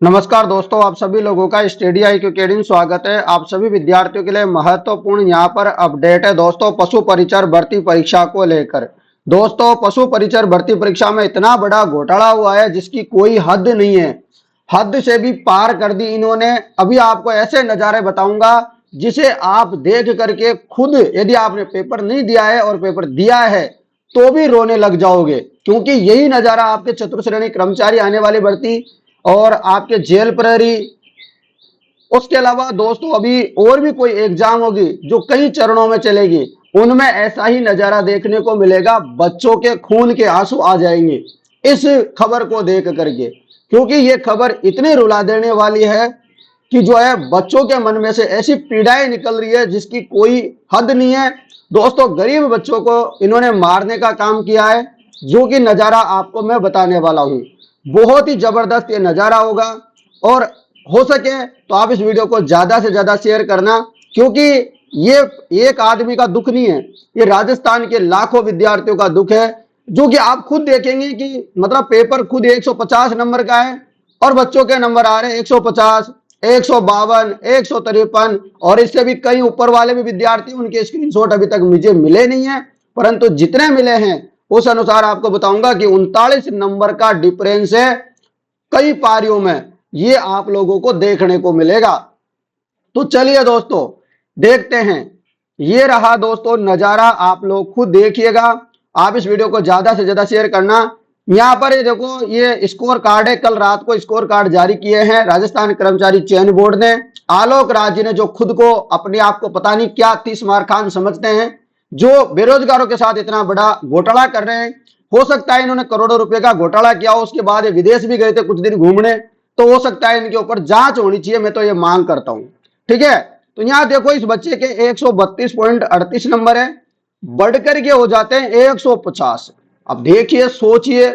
नमस्कार दोस्तों, आप सभी लोगों का स्टडी IQ अकेडमी स्वागत है। आप सभी विद्यार्थियों के लिए महत्वपूर्ण यहाँ पर अपडेट है दोस्तों, पशु परिचर भर्ती परीक्षा को लेकर। दोस्तों, पशु परिचर भर्ती परीक्षा में इतना बड़ा घोटाला हुआ है जिसकी कोई हद नहीं है, हद से भी पार कर दी इन्होंने। अभी आपको ऐसे नज़ारे बताऊंगा जिसे आप देख करके खुद, यदि आपने पेपर नहीं दिया है और पेपर दिया है तो भी रोने लग जाओगे, क्योंकि यही नज़ारा आपके चतुर्श्रेणी कर्मचारी आने वाली भर्ती और आपके जेल प्रहरी, उसके अलावा दोस्तों अभी और भी कोई एग्जाम होगी जो कई चरणों में चलेगी, उनमें ऐसा ही नजारा देखने को मिलेगा। बच्चों के खून के आंसू आ जाएंगे इस खबर को देख करके, क्योंकि ये खबर इतनी रुला देने वाली है कि जो है बच्चों के मन में से ऐसी पीड़ाएं निकल रही है जिसकी कोई हद नहीं है। दोस्तों, गरीब बच्चों को इन्होंने मारने का काम किया है, जो कि नजारा आपको मैं बताने वाला हूं। बहुत ही जबरदस्त ये नजारा होगा, और हो सके तो आप इस वीडियो को ज्यादा से ज्यादा शेयर करना, क्योंकि ये एक आदमी का दुख नहीं है, ये राजस्थान के लाखों विद्यार्थियों का दुख है। जो कि आप खुद देखेंगे कि मतलब पेपर खुद 150 नंबर का है और बच्चों के नंबर आ रहे हैं 150, 152, 153, और इससे भी कई ऊपर वाले भी विद्यार्थी, उनके स्क्रीनशॉट अभी तक मुझे मिले नहीं है, परंतु जितने मिले हैं उस अनुसार आपको बताऊंगा कि 39 नंबर का डिफरेंस है कई पारियों में, ये आप लोगों को देखने को मिलेगा। तो चलिए दोस्तों देखते हैं। ये रहा दोस्तों नजारा, आप लोग खुद देखिएगा। आप इस वीडियो को ज्यादा से ज्यादा शेयर करना। यहाँ पर ये देखो, ये स्कोर कार्ड है, कल रात को स्कोर कार्ड जारी किए हैं राजस्थान कर्मचारी चयन बोर्ड ने। आलोक राज जी ने, जो खुद को अपने आप को पता नहीं क्या 30 मार खान समझते हैं, जो बेरोजगारों के साथ इतना बड़ा घोटाला कर रहे हैं। हो सकता है इन्होंने करोड़ों रुपए का घोटाला किया हो, उसके बाद विदेश भी गए थे कुछ दिन घूमने, तो हो सकता है इनके ऊपर जांच होनी चाहिए, मैं तो ये मांग करता हूं। ठीक है, तो यहां देखो इस बच्चे के 132.38 नंबर है, बढ़कर के हो जाते हैं 150। अब देखिए, सोचिए,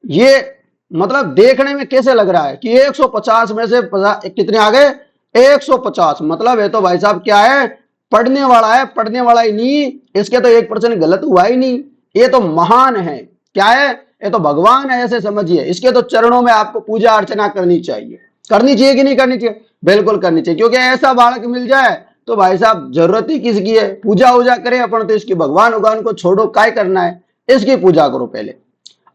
ये मतलब देखने में कैसे लग रहा है कि 150 में से कितने आ गए, 150। मतलब है तो भाई साहब क्या है, पढ़ने वाला है, पढ़ने वाला ही नहीं, इसके तो 1% गलत हुआ ही नहीं। ये तो महान है, क्या है, ये तो भगवान है, ऐसे समझिए। इसके तो चरणों में आपको पूजा अर्चना करनी चाहिए। करनी चाहिए कि नहीं करनी चाहिए? बिल्कुल करनी चाहिए, क्योंकि ऐसा बालक मिल जाए तो भाई साहब जरूरत ही किसकी है, पूजा वूजा करें अपन तो इसकी, भगवान उगवान को छोड़ो, काय करना है, इसकी पूजा करो पहले।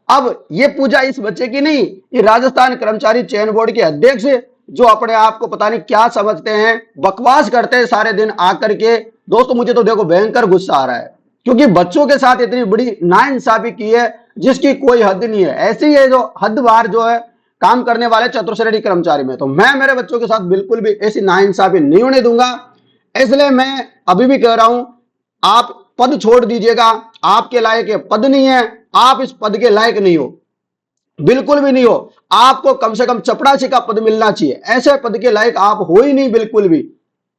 अब ये पूजा इस बच्चे की नहीं, ये राजस्थान कर्मचारी चयन बोर्ड के अध्यक्ष, जो अपने आप को पता नहीं क्या समझते हैं, बकवास करते हैं सारे दिन आकर के। दोस्तों, मुझे तो देखो भयंकर गुस्सा आ रहा है, क्योंकि बच्चों के साथ इतनी बड़ी नाइंसाफी की है जिसकी कोई हद नहीं है। ऐसी है जो हद बार जो है काम करने वाले चतुर्श्रेणी कर्मचारी में, तो मैं मेरे बच्चों के साथ बिल्कुल भी ऐसी नाइंसाफी नहीं होने दूंगा। इसलिए मैं अभी भी कह रहा हूं, आप पद छोड़ दीजिएगा, आपके लायक ये पद नहीं है, आप इस पद के लायक नहीं हो, बिल्कुल भी नहीं हो। आपको कम से कम चपरासी का पद मिलना चाहिए, ऐसे पद के लायक आप हो ही नहीं बिल्कुल भी।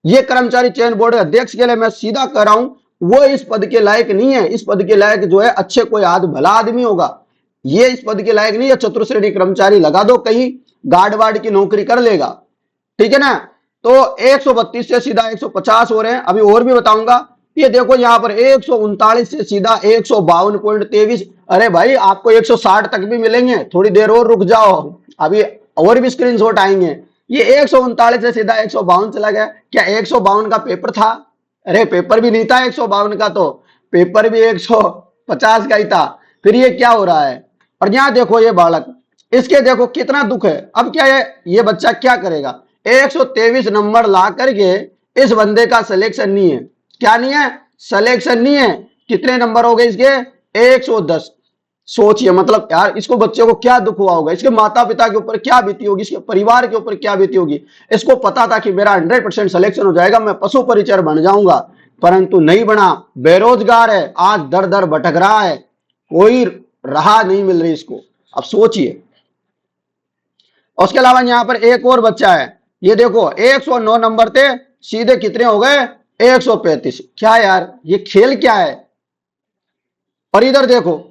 ये कर्मचारी चयन बोर्ड अध्यक्ष के लिए मैं सीधा कह रहा हूं, वो इस पद के लायक नहीं है। इस पद के लायक जो है अच्छे कोई भला आदमी होगा, ये इस पद के लायक नहीं है। चतुर्श्रेणी कर्मचारी लगा दो, कहीं गार्ड वार्ड की नौकरी कर लेगा, ठीक है ना। तो 132 से सीधा 150 हो रहे हैं, अभी और भी बताऊंगा। ये देखो यहाँ पर 139 से सीधा 152.23। अरे भाई, आपको 160 तक भी मिलेंगे, थोड़ी देर और रुक जाओ, अभी और भी स्क्रीनशॉट आएंगे। ये 139 से सीधा 152 चला गया। क्या 152 का पेपर था? अरे पेपर भी नहीं था 152 का, तो पेपर भी 150 का ही था। फिर ये क्या हो रहा है? और यहाँ देखो ये बालक, इसके देखो कितना दुख है। अब क्या है, ये बच्चा क्या करेगा? 123 नंबर ला करके इस बंदे का सिलेक्शन नहीं है। क्या नहीं है? सिलेक्शन नहीं है। कितने नंबर हो गए इसके? 110। सोचिए, मतलब यार इसको, बच्चे को क्या दुख हुआ होगा, इसके माता पिता के ऊपर क्या बीती होगी, इसके परिवार के ऊपर क्या बीती होगी। इसको पता था कि मेरा 100% सिलेक्शन हो जाएगा, मैं पशु परिचर बन जाऊंगा, परंतु नहीं बना। बेरोजगार है, आज दर दर भटक रहा है, कोई राह नहीं मिल रही इसको। अब सोचिए। उसके अलावा यहां पर एक और बच्चा है, ये देखो 109 नंबर थे, सीधे कितने हो गए? 135। क्या यार, ये खेल क्या है? और इधर देखो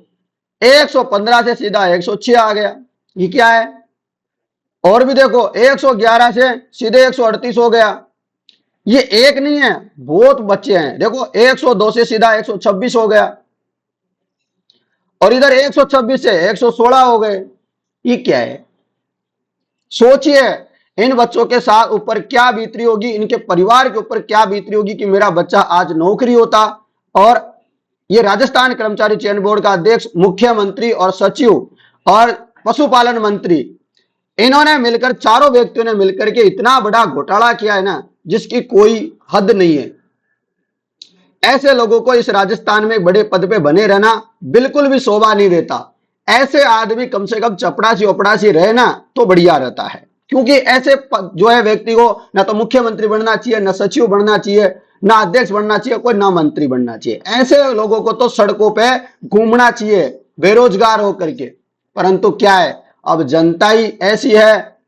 115 से सीधा 106 आ गया, ये क्या है? और भी देखो 111 से सीधे 138 हो गया। ये एक नहीं है, बहुत बच्चे हैं। देखो 102 से सीधा 126 हो गया, और इधर 126 से 116 हो गए। ये क्या है? सोचिए इन बच्चों के साथ ऊपर क्या बीतरी होगी, इनके परिवार के ऊपर क्या बीतरी होगी कि मेरा बच्चा आज नौकरी होता। और ये राजस्थान कर्मचारी चयन बोर्ड का अध्यक्ष, मुख्यमंत्री और सचिव और पशुपालन मंत्री, इन्होंने मिलकर, चारों व्यक्तियों ने मिलकर के इतना बड़ा घोटाला किया है ना, जिसकी कोई हद नहीं है। ऐसे लोगों को इस राजस्थान में बड़े पद पे बने रहना बिल्कुल भी शोभा नहीं देता। ऐसे आदमी कम से कम चपड़ासी ओपड़ासी रहे ना तो बढ़िया रहता है, क्योंकि ऐसे जो है व्यक्ति को ना तो मुख्यमंत्री बनना चाहिए, ना सचिव बनना चाहिए, ना अध्यक्ष बनना चाहिए, कोई ना मंत्री बनना चाहिए। ऐसे लोगों को तो सड़कों पे घूमना चाहिए बेरोजगार होकर के। परंतु क्या है, अब जनता ही ऐसी है,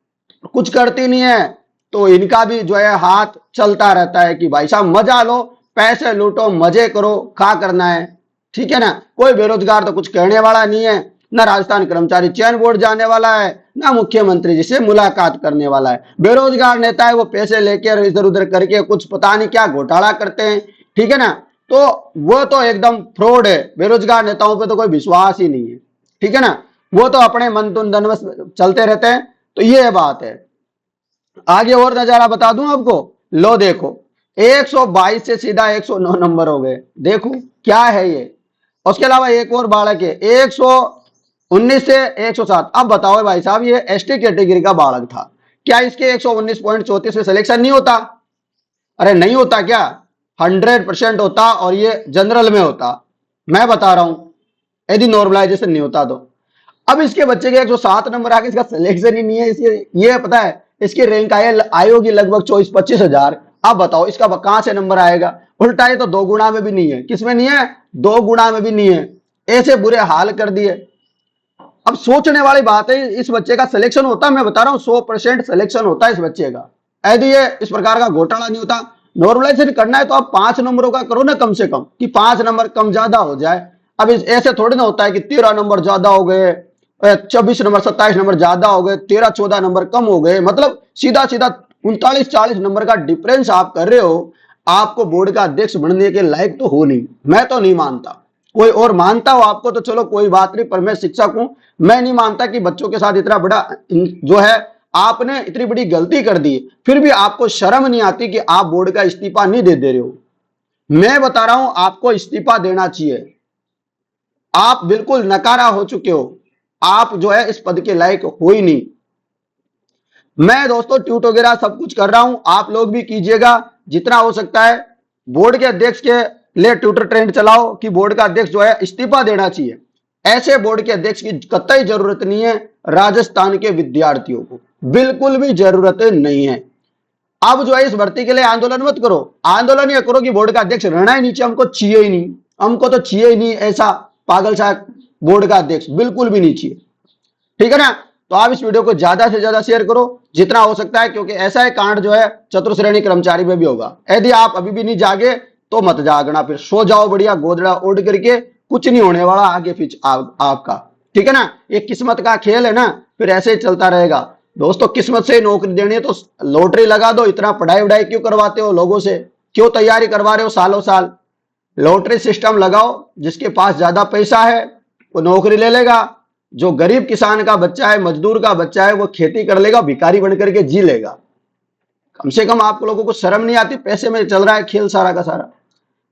कुछ करती नहीं है, तो इनका भी जो है हाथ चलता रहता है कि भाई साहब मजा लो, पैसे लूटो, मजे करो, क्या करना है, ठीक है ना। कोई बेरोजगार तो कुछ कहने वाला नहीं है, ना राजस्थान कर्मचारी चयन बोर्ड जाने वाला है, ना मुख्यमंत्री जी से मुलाकात करने वाला है। बेरोजगार नेता है, वो पैसे लेकर इधर उधर करके कुछ पता नहीं क्या घोटाला करते हैं, ठीक है ना। तो वो तो एकदम फ्रॉड है, बेरोजगार नेताओं पे तो कोई विश्वास ही नहीं है, ठीक है ना। वो तो अपने मन तुन धनवश चलते रहते हैं। तो ये बात है। आगे और नजारा बता दूं आपको, लो देखो 122 से सीधा 109 नंबर हो गए, देखो क्या है ये। उसके अलावा एक और बालक है 119 से 107। अब बताओ भाई साहब, ये एसटी कैटेगरी का बालक था, क्या इसके 119.34 में सिलेक्शन नहीं होता? अरे नहीं होता क्या, 100% होता, और ये जनरल में होता। मैं बता रहा हूं, यदि नॉर्मलाइजेशन नहीं होता तो। अब इसके बच्चे के 107 नंबर आके इसका सिलेक्शन ही नहीं है। इसके ये पता है इसकी रैंक आएगी लगभग 24-25 हजार। अब बताओ इसका कहां से नंबर आएगा? उल्टा ये तो 2 गुना में भी नहीं है। किसमें नहीं है? 2 गुना में भी नहीं है। ऐसे बुरे हाल कर दिए। अब सोचने वाली बात है, इस बच्चे का सिलेक्शन होता, मैं बता रहा हूं 100% सिलेक्शन होता है इस बच्चे का, यदि ये इस प्रकार का घोटाला नहीं होता। नॉर्मलाइजेशन करना है तो आप 5 नंबरों का करो ना कम से कम, कि 5 नंबर कम ज्यादा हो जाए। अब ऐसे थोड़ी ना होता है कि 13 नंबर ज्यादा हो गए, 24 नंबर 27 नंबर ज्यादा हो गए, 13-14 नंबर कम हो गए, मतलब सीधा सीधा 39-40 नंबर का डिफरेंस आप कर रहे हो। आपको बोर्ड का अध्यक्ष बनने के लायक तो हो नहीं, मैं तो नहीं मानता। कोई और मानता हो आपको तो चलो कोई बात नहीं, पर मैं शिक्षक हूं, मैं नहीं मानता कि बच्चों के साथ इतना बड़ा जो है आपने इतनी बड़ी गलती कर दी, फिर भी आपको शर्म नहीं आती कि आप बोर्ड का इस्तीफा नहीं दे रहे हो। मैं बता रहा हूं आपको इस्तीफा देना चाहिए। आप बिल्कुल नकारा हो चुके हो, आप जो है इस पद के लायक हो ही नहीं। मैं दोस्तों ट्वीट वगैरह सब कुछ कर रहा हूं, आप लोग भी कीजिएगा जितना हो सकता है। बोर्ड के अध्यक्ष के लिए ट्विटर ट्रेंड चलाओ कि बोर्ड का अध्यक्ष जो है इस्तीफा देना चाहिए। ऐसे बोर्ड के अध्यक्ष की कतई जरूरत नहीं है राजस्थान के विद्यार्थियों को, बिल्कुल भी जरूरत नहीं है। अब जो है इस भर्ती के लिए आंदोलन मत करो, आंदोलन ये करो कि बोर्ड का अध्यक्ष रहना ही नीचे, हमको चाहिए ही नहीं, हमको तो चाहिए ही नहीं ऐसा पागल सा बोर्ड का अध्यक्ष, बिल्कुल भी नहीं चाहिए, ठीक है ना। तो आप इस वीडियो को ज्यादा से ज्यादा शेयर करो जितना हो सकता है, क्योंकि ऐसा है कांड जो है चतुर्श्रेणी कर्मचारी में भी होगा। यदि आप अभी भी नहीं जागे तो मत जागना, फिर सो जाओ बढ़िया गोदड़ा ओढ़ करके, कुछ नहीं होने वाला आगे पीछे आपका, ठीक है ना। ये किस्मत का खेल है ना, फिर ऐसे ही चलता रहेगा। दोस्तों किस्मत से नौकरी देनी है तो लॉटरी लगा दो, इतना पढ़ाई वढ़ाई क्यों करवाते हो लोगों से, क्यों तैयारी करवा रहे हो सालों साल? लॉटरी सिस्टम लगाओ, जिसके पास ज्यादा पैसा है वो नौकरी ले लेगा, जो गरीब किसान का बच्चा है, मजदूर का बच्चा है, वो खेती कर लेगा, भिखारी बन करके जी लेगा। कम से कम आप लोगों को शर्म नहीं आती? पैसे में चल रहा है खेल सारा का सारा।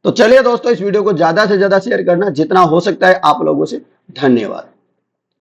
तो चलिए दोस्तों इस वीडियो को ज्यादा से ज्यादा शेयर करना जितना हो सकता है आप लोगों से। धन्यवाद।